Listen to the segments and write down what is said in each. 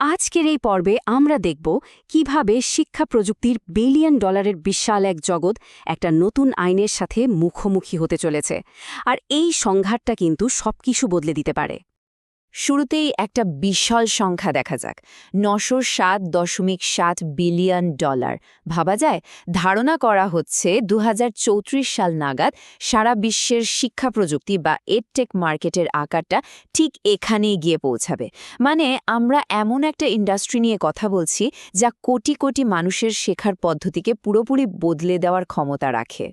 আজকের এই পর্বে আমরা দেখব কিভাবে শিক্ষা প্রযুক্তির বিলিয়ন ডলারের বিশাল এক জগৎ একটা নতুন আইনের সাথে মুখোমুখি হতে চলেছে আর এই সংঘাতটা কিন্তু সবকিছু বদলে দিতে পারে। শুরুতেই একটা বিশাল সংখ্যা দেখা যাক, ৯০৭.৭ বিলিয়ন ডলার। ভাবা যায়, ধারণা করা হচ্ছে ২০৩৪ সাল নাগাদ সারা বিশ্বের শিক্ষা প্রযুক্তি বা এডটেক মার্কেটের আকারটা ঠিক এখানেই গিয়ে পৌঁছাবে। মানে আমরা এমন একটা ইন্ডাস্ট্রি নিয়ে কথা বলছি যা কোটি কোটি মানুষের শেখার পদ্ধতিকে পুরোপুরি বদলে দেওয়ার ক্ষমতা রাখে।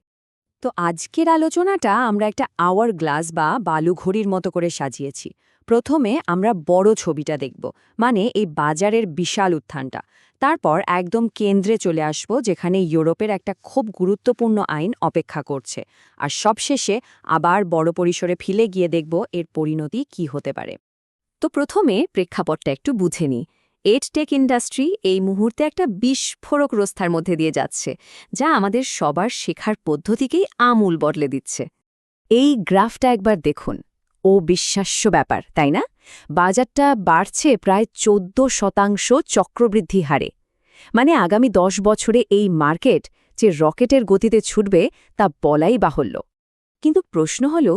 তো আজকের আলোচনাটা আমরা একটা আওয়ার গ্লাস বা বালুঘড়ির মতো করে সাজিয়েছি। প্রথমে আমরা বড় ছবিটা দেখব, মানে এই বাজারের বিশাল উত্থানটা। তারপর একদম কেন্দ্রে চলে আসব, যেখানে ইউরোপের একটা খুব গুরুত্বপূর্ণ আইন অপেক্ষা করছে। আর সবশেষে আবার বড় পরিসরে ফিরে গিয়ে দেখব এর পরিণতি কি হতে পারে। তো প্রথমে প্রেক্ষাপটটা একটু বুঝে নিই। এডটেক ইন্ডাস্ট্রি এই মুহূর্তে একটা বিস্ফোরক রাস্তার মধ্যে দিয়ে যাচ্ছে, যা আমাদের সবার শেখার পদ্ধতিকেই আমূল বদলে দিচ্ছে। এই গ্রাফটা একবার দেখুন, অবিশ্বাস্য ব্যাপার, তাই না? বাজারটা বাড়ছে প্রায় ১৪% চক্রবৃদ্ধি হারে। মানে আগামী ১০ বছরে এই মার্কেট যে রকেটের গতিতে ছুটবে তা বলাই বাহুল্য। কিন্তু প্রশ্ন হল,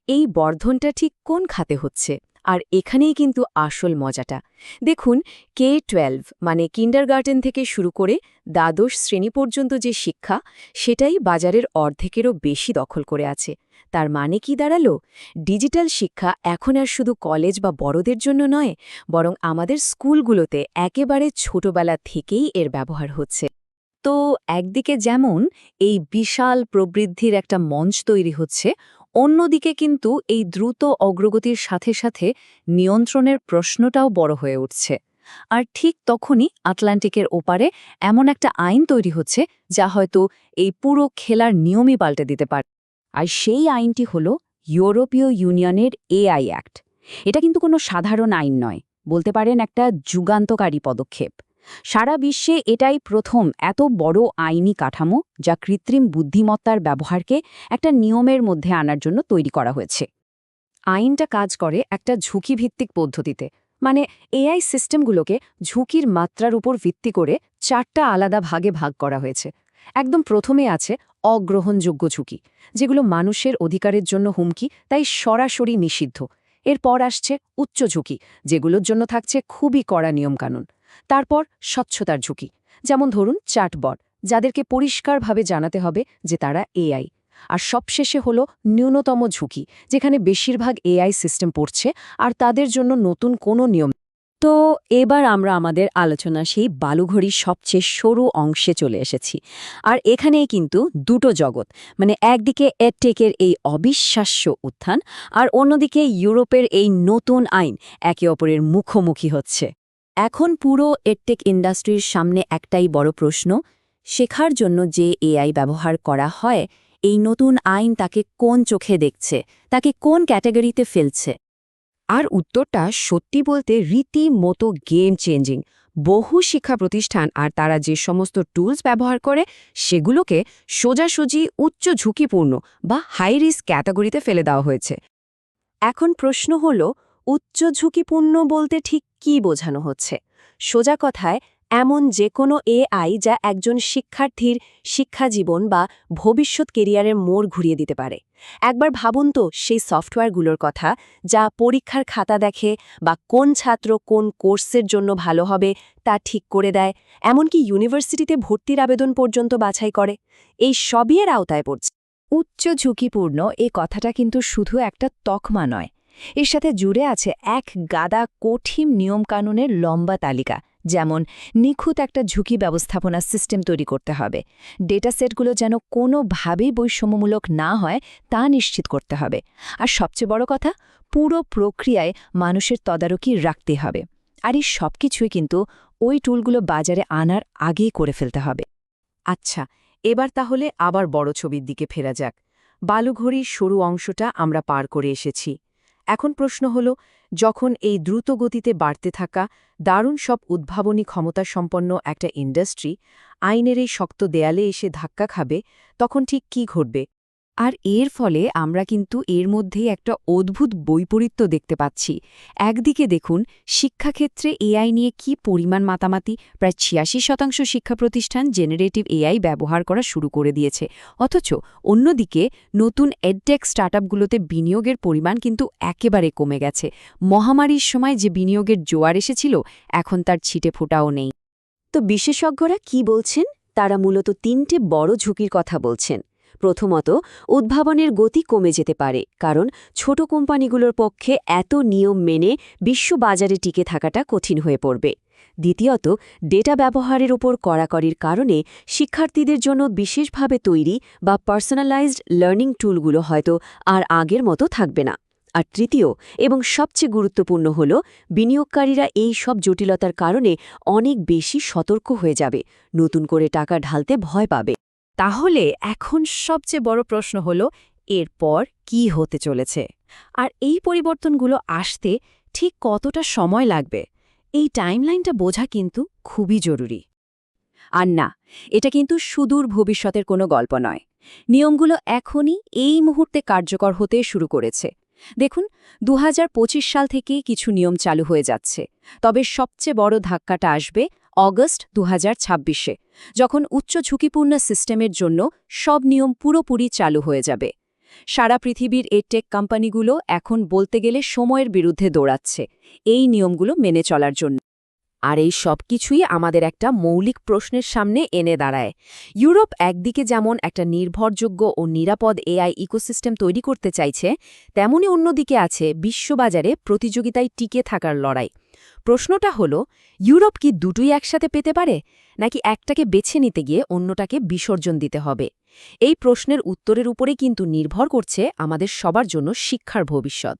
এই বর্ধনটা ঠিক কোন খাতে হচ্ছে? আর এখানেই কিন্তু আসল মজাটা। দেখুন, K-12 মানে কিন্ডারগার্টেন থেকে শুরু করে দ্বাদশ শ্রেণী পর্যন্ত যে শিক্ষা, সেটাই বাজারের অর্ধেকেরও বেশি দখল করে আছে। তার মানে কি দাঁড়ালো? ডিজিটাল শিক্ষা এখন আর শুধু কলেজ বা বড়দের জন্য নয়, বরং আমাদের স্কুলগুলোতে একেবারে ছোটবেলা থেকেই এর ব্যবহার হচ্ছে। তো একদিকে যেমন এই বিশাল প্রবৃদ্ধির একটা মঞ্চ তৈরি হচ্ছে, অন্যদিকে কিন্তু এই দ্রুত অগ্রগতির সাথে সাথে নিয়ন্ত্রণের প্রশ্নটাও বড় হয়ে উঠছে। আর ঠিক তখনই আটলান্টিকের ওপারে এমন একটা আইন তৈরি হচ্ছে, যা হয়তো এই পুরো খেলার নিয়মই পাল্টে দিতে পারে। আর সেই আইনটি হল ইউরোপীয় ইউনিয়নের এআই অ্যাক্ট। এটা কিন্তু কোনো সাধারণ আইন নয়, বলতে পারেন একটা যুগান্তকারী পদক্ষেপ। সারা বিশ্বে এটাই প্রথম এত বড় আইনি কাঠামো, যা কৃত্রিম বুদ্ধিমত্তার ব্যবহারকে একটা নিয়মের মধ্যে আনার জন্য তৈরি করা হয়েছে। আইনটা কাজ করে একটা ঝুঁকিভিত্তিক পদ্ধতিতে, মানে এআই সিস্টেমগুলোকে ঝুঁকির মাত্রার উপর ভিত্তি করে ৪টা আলাদা ভাগে ভাগ করা হয়েছে। একদম প্রথমে আছে অগ্রহণযোগ্য ঝুঁকি, যেগুলো মানুষের অধিকারের জন্য হুমকি, তাই সরাসরি নিষিদ্ধ। এরপর আসছে উচ্চ ঝুঁকি, যেগুলোর জন্য থাকছে খুবই কড়া নিয়মকানুন। তারপর স্বচ্ছতার ঝুঁকি, যেমন ধরুন চ্যাটবট, যাদেরকে পরিষ্কারভাবে জানাতে হবে যে তারা এআই। আর সবশেষে হলো ন্যূনতম ঝুঁকি, যেখানে বেশিরভাগ এআই সিস্টেম পড়ছে আর তাদের জন্য নতুন কোনো নিয়ম। তো এবার আমরা আমাদের আলোচনা সেই বালুঘড়ির সবচেয়ে সরু অংশে চলে এসেছি। আর এখানেই কিন্তু দুটো জগৎ, মানে একদিকে এডটেকের এই অবিশ্বাস্য উত্থান, আর অন্যদিকে ইউরোপের এই নতুন আইন একে অপরের মুখোমুখি হচ্ছে। এখন পুরো এডটেক ইন্ডাস্ট্রির সামনে একটাই বড় প্রশ্ন, শেখার জন্য যে এআই ব্যবহার করা হয়, এই নতুন আইন তাকে কোন চোখে দেখছে, তাকে কোন ক্যাটাগরিতে ফেলছে? আর উত্তরটা সত্যি বলতে রীতিমতো গেম চেঞ্জিং। বহু শিক্ষা প্রতিষ্ঠান আর তারা যে সমস্ত টুলস ব্যবহার করে, সেগুলোকে সোজাসুজি উচ্চ ঝুঁকিপূর্ণ বা হাই রিস্ক ক্যাটাগরিতে ফেলে দেওয়া হয়েছে। এখন প্রশ্ন হল, উচ্চ ঝুঁকিপূর্ণ বলতে ঠিক কী বোঝানো হচ্ছে? সোজা কথায়, এমন যে কোনো এআই যা একজন শিক্ষার্থীর শিক্ষাজীবন বা ভবিষ্যৎ কেরিয়ারের মোড় ঘুরিয়ে দিতে পারে। একবার ভাবুন তো সেই সফটওয়্যারগুলোর কথা, যা পরীক্ষার খাতা দেখে বা কোন ছাত্র কোন কোর্সের জন্য ভালো হবে তা ঠিক করে দেয়, এমনকি ইউনিভার্সিটিতে ভর্তির আবেদন পর্যন্ত বাছাই করে। এই সবই এর আওতায় পড়ছে। উচ্চ ঝুঁকিপূর্ণ এই কথাটা কিন্তু শুধু একটা তকমা নয়, এর সাথে জুড়ে আছে এক গাদা কঠিন নিয়মকানুনের লম্বা তালিকা। যেমন নিখুঁত একটা ঝুঁকি ব্যবস্থাপনা সিস্টেম তৈরি করতে হবে, ডেটা সেটগুলো যেন কোনোভাবেই বৈষম্যমূলক না হয় তা নিশ্চিত করতে হবে, আর সবচেয়ে বড় কথা, পুরো প্রক্রিয়ায় মানুষের তদারকি রাখতে হবে। আর এই সব কিছুই কিন্তু ওই টুলগুলো বাজারে আনার আগেই করে ফেলতে হবে। আচ্ছা, এবার তাহলে আবার বড় ছবির দিকে ফেরা যাক। বালুঘড়ির সরু অংশটা আমরা পার করে এসেছি। এখন প্রশ্ন হল, যখন এই দ্রুত গতিতে বাড়তে থাকা দারুণ সব উদ্ভাবনী ক্ষমতাসম্পন্ন একটা ইন্ডাস্ট্রি আইনের এই শক্ত দেয়ালে এসে ধাক্কা খাবে, তখন ঠিক কী ঘটবে? আর এর ফলে আমরা কিন্তু এর মধ্যেই একটা অদ্ভুত বৈপরীত্য দেখতে পাচ্ছি। একদিকে দেখুন শিক্ষাক্ষেত্রে এআই নিয়ে কি পরিমাণ মাতামাতি, প্রায় ৮৬% শিক্ষা প্রতিষ্ঠান জেনারেটিভ এআই ব্যবহার করা শুরু করে দিয়েছে। অথচ অন্যদিকে নতুন এডটেক স্টার্টআপগুলোতে বিনিয়োগের পরিমাণ কিন্তু একেবারে কমে গেছে। মহামারীর সময় যে বিনিয়োগের জোয়ার এসেছিল, এখন তার ছিটে ফোঁটাও নেই। তো বিশেষজ্ঞরা কি বলছেন? তারা মূলত ৩টে বড় ঝুঁকির কথা বলছেন। প্রথমত, উদ্ভাবনের গতি কমে যেতে পারে, কারণ ছোট কোম্পানিগুলোর পক্ষে এত নিয়ম মেনে বিশ্ববাজারে টিকে থাকাটা কঠিন হয়ে পড়বে। দ্বিতীয়ত, ডেটা ব্যবহারের ওপর কড়াকড়ির কারণে শিক্ষার্থীদের জন্য বিশেষভাবে তৈরি বা পার্সোনালাইজড লার্নিং টুলগুলো হয়তো আর আগের মতো থাকবে না। আর তৃতীয় এবং সবচেয়ে গুরুত্বপূর্ণ হল, বিনিয়োগকারীরা এই সব জটিলতার কারণে অনেক বেশি সতর্ক হয়ে যাবে, নতুন করে টাকা ঢালতে ভয় পাবে। তাহলে এখন সবচেয়ে বড় প্রশ্ন হল, এরপর কি হতে চলেছে? আর এই পরিবর্তনগুলো আসতে ঠিক কতটা সময় লাগবে? এই টাইমলাইনটা বোঝা কিন্তু খুবই জরুরি। আর না, এটা কিন্তু সুদূর ভবিষ্যতের কোনো গল্প নয়। নিয়মগুলো এখনই এই মুহূর্তে কার্যকর হতে শুরু করেছে। দেখুন, ২০২৫ সাল থেকেই কিছু নিয়ম চালু হয়ে যাচ্ছে। তবে সবচেয়ে বড় ধাক্কাটা আসবে অগস্ট ২০২৬-এ, যখন উচ্চ ঝুঁকিপূর্ণ সিস্টেমের জন্য সব নিয়ম পুরোপুরি চালু হয়ে যাবে। সারা পৃথিবীর এডটেক কোম্পানিগুলো এখন বলতে গেলে সময়ের বিরুদ্ধে দৌড়াচ্ছে এই নিয়মগুলো মেনে চলার জন্য। আর এই সব কিছুই আমাদের একটা মৌলিক প্রশ্নের সামনে এনে দাঁড়ায়। ইউরোপ একদিকে যেমন একটা নির্ভরযোগ্য ও নিরাপদ এআই ইকোসিস্টেম তৈরি করতে চাইছে, তেমনি অন্যদিকে আছে বিশ্ববাজারে প্রতিযোগিতায় টিকে থাকার লড়াই। প্রশ্নটা হলো, ইউরোপ কি দুটোই একসাথে পেতে পারে, নাকি একটাকে বেছে নিতে গিয়ে অন্যটাকে বিসর্জন দিতে হবে? এই প্রশ্নের উত্তরের উপরে কিন্তু নির্ভর করছে আমাদের সবার জন্য শিক্ষার ভবিষ্যৎ।